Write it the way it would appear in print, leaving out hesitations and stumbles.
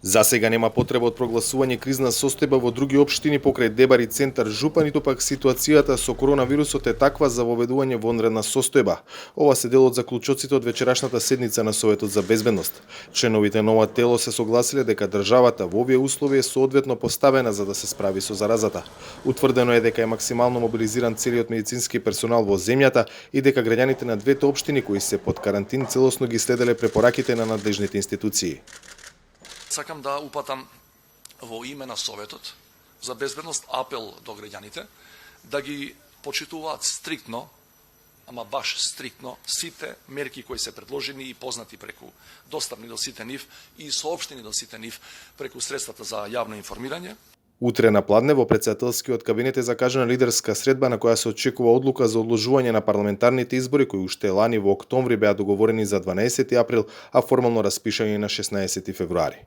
За сега нема потреба од прогласување кризна состојба во други општини покрај Дебар и Центар Жупа, ниту пак ситуацијата со коронавирусот е таква за воведување во онредна состојба. Ова се дел од заклучоците од вечерашната седница на Советот за безбедност. Членовите на ова тело се согласиле дека државата во овие услови е соодветно поставена за да се справи со заразата. Утврдено е дека е максимално мобилизиран целиот медицински персонал во земјата и дека граѓаните на двете општини кои се под карантин целосно ги следеле препораките на надлежните институции. Сакам да упатам во име на Советот за безбедност апел до граѓаните да ги почитуваат стриктно, ама баш стриктно, сите мерки кои се предложени и познати преку доставни до сите нив и соопштени до сите нив преку средствата за јавно информирање. Утре на Пладне во претседателскиот кабинет е закажана лидерска средба на која се очекува одлука за одложување на парламентарните избори кои уште лани во октомври беа договорени за 12 април, а формално распишани на 16 февруари.